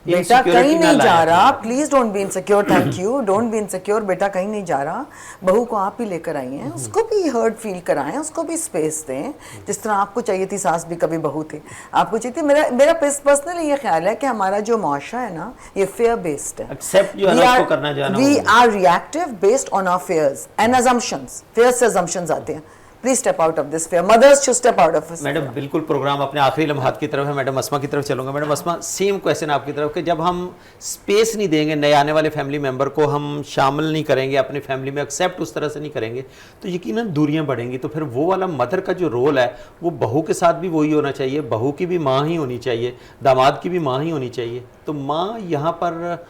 बेटा कहीं नहीं जा रहा, please don't be insecure, thank you, don't be insecure. बेटा कहीं नहीं जा रहा, बहू को आप ही लेकर आई हैं, उसको भी हर्ट फील कराएं, उसको भी स्पेस दें, जिस तरह आपको चाहिए थी। सास भी कभी बहू थी, आपको चाहिए थी। मेरा पर्सनली ये ख्याल है कि हमारा जो मुआशरा है ना, ये फेयर बेस्ड है। एक्सेप्ट जो है ना उसको करना जाना। We are reactive based on our fears and assumptions. fears से assumptions आते हैं। Please step out of this fear. Mothers should step out of this. Madam बिल्कुल प्रोग्राम अपने आखिरी लम्हात की तरफ है। मैडम अस्मा की तरफ चलूंगा। मैडम अस्मा, सेम क्वेश्चन आपकी तरफ कि जब हम स्पेस नहीं देंगे नए आने वाले फैमिली मेंबर को, हम शामिल नहीं करेंगे अपनी फैमिली में, एक्सेप्ट उस तरह से नहीं करेंगे, तो यकीनन दूरियां बढ़ेंगी। तो फिर वो वाला मदर का जो रोल है वो बहू के साथ भी वही होना चाहिए, बहू की भी माँ ही होनी चाहिए, दामाद की भी माँ ही होनी चाहिए। तो माँ यहाँ पर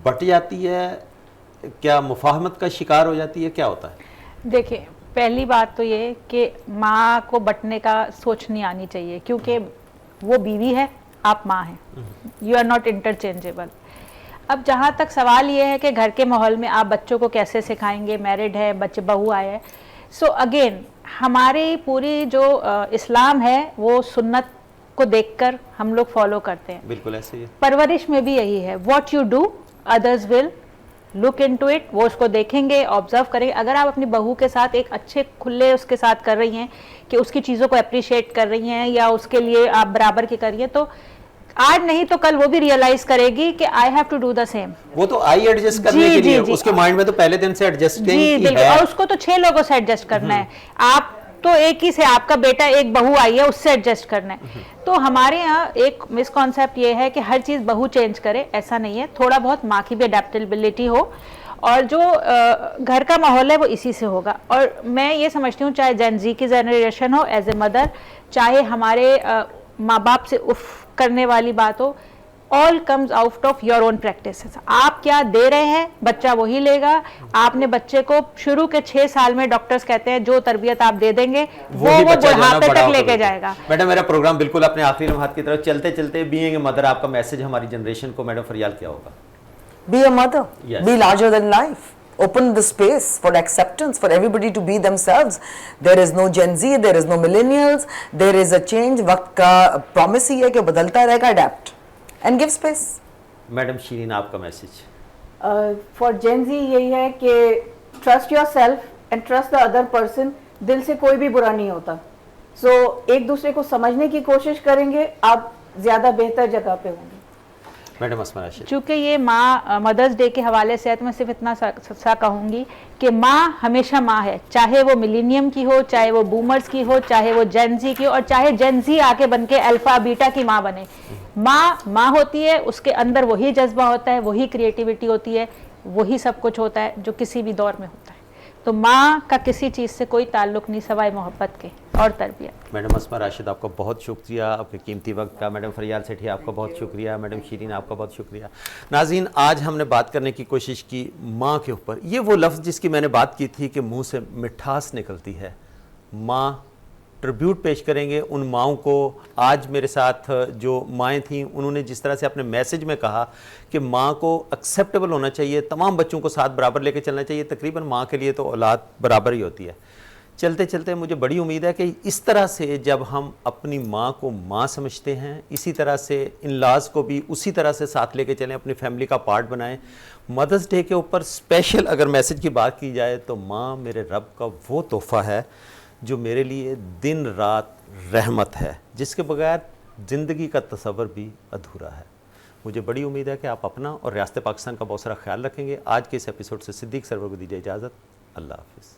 बट जाती है क्या, मुफाहमत का शिकार हो जाती है, क्या होता है? देखिए, पहली बात तो ये कि माँ को बंटने का सोच नहीं आनी चाहिए, क्योंकि वो बीवी है, आप माँ हैं, यू आर नॉट इंटरचेंजेबल। अब जहाँ तक सवाल ये है कि घर के माहौल में आप बच्चों को कैसे सिखाएंगे, मैरिड है, बच्चे बहू आए हैं। सो अगेन हमारी पूरी जो इस्लाम है वो सुन्नत को देखकर हम लोग फॉलो करते हैं। बिल्कुल ऐसे ही है। परवरिश में भी यही है, what you do others will look into it. वो उसको देखेंगे, ऑब्जर्व करेंगे। अगर आप अपनी बहू के साथ एक अच्छे खुले उसके साथ कर रही हैं कि उसकी चीज़ों को अप्रिशिएट कर रही हैं या उसके लिए आप बराबर की कर रही हैं, तो आज नहीं तो कल वो भी रियलाइज करेगी कि I have to do the same. वो तो आई एडजस्ट करने के लिए उसके माइंड में तो पहले दिन से एडजस्टिंग जी बिल्कुल, और उसको तो 6 लोगों से एडजस्ट करना है। आप तो एक ही से, आपका बेटा एक बहू आई है, उससे एडजस्ट करना है। तो हमारे यहाँ एक मिसकॉन्सेप्ट ये है कि हर चीज़ बहू चेंज करे, ऐसा नहीं है। थोड़ा बहुत माँ की भी अडेप्टेबिलिटी हो, और जो घर का माहौल है वो इसी से होगा। और मैं ये समझती हूँ, चाहे जेन जी की जनरेशन हो एज ए मदर, चाहे हमारे माँ बाप से उफ करने वाली बात हो, all comes out of your own practices. आप क्या दे रहे हैं, बच्चा वही लेगा। आपने बच्चे को शुरू के 6 साल में, डॉक्टर्स कहते हैं, जो तरबियत आप दे देंगे वो बुढ़ापे तक लेके जाएगा। मैडम, मेरा प्रोग्राम बिल्कुल अपने आखिरी लम्हात की तरफ चलते चलते, बीइंग ए मदर, आपका मैसेज हमारी जनरेशन को मैडम फरियाल क्या होगा? Be a mother. Yes. Be larger than life. Open the space for acceptance, for everybody to be themselves. There is no Gen Z, there is no millennials, there is a change. वक्त का promise ही है कि बदलता रहेगा, adapt and give space. Madam Shireen, आपका मैसेज? फॉर जेन जी यही है कि trust yourself and trust the other person. दिल से कोई भी बुरा नहीं होता। सो एक दूसरे को समझने की कोशिश करेंगे, आप ज्यादा बेहतर जगह पे होंगे। मैडम अस्मा राशिद, चूँकि ये माँ मदर्स डे के हवाले से है, तो मैं सिर्फ इतना सा कहूँगी कि माँ हमेशा माँ है, चाहे वो मिलेनियम की हो, चाहे वो बूमर्स की हो, चाहे वो जेन जी की हो, और चाहे जेन जी आके बन के अल्फा बीटा की माँ बने। माँ माँ होती है, उसके अंदर वही जज्बा होता है, वही क्रिएटिविटी होती है, वही सब कुछ होता है जो किसी भी दौर में होता है। तो माँ का किसी चीज़ से कोई ताल्लुक नहीं सवाए मोहब्बत के और तरबियत। मैडम अस्मा राशिद आपका बहुत शुक्रिया आपके कीमती वक्त का। मैडम फरियाल सेठी आपका बहुत शुक्रिया। मैडम शीरीन आपका बहुत शुक्रिया। नाज़रीन, आज हमने बात करने की कोशिश की माँ के ऊपर। ये वो लफ्ज़ जिसकी मैंने बात की थी कि मुंह से मिठास निकलती है। माँ, ट्रिब्यूट पेश करेंगे उन माँओं को। आज मेरे साथ जो माएँ थीं उन्होंने जिस तरह से अपने मैसेज में कहा कि माँ को एक्सेप्टेबल होना चाहिए, तमाम बच्चों को साथ बराबर लेके चलना चाहिए। तकरीबन माँ के लिए तो औलाद बराबर ही होती है। चलते चलते मुझे बड़ी उम्मीद है कि इस तरह से जब हम अपनी माँ को माँ समझते हैं, इसी तरह से इन-लॉज़ को भी उसी तरह से साथ लेके चलें, अपनी फैमिली का पार्ट बनाएं। मदर्स डे के ऊपर स्पेशल अगर मैसेज की बात की जाए तो माँ मेरे रब का वो तोहफ़ा है जो मेरे लिए दिन रात रहमत है, जिसके बगैर ज़िंदगी का तसव्वुर भी अधूरा है। मुझे बड़ी उम्मीद है कि आप अपना और रियासत पाकिस्तान का बहुत सारा ख्याल रखेंगे। आज के इस एपिसोड से सिद्दीक सरवर को दीजिए इजाज़त। अल्लाह हाफ़िज़।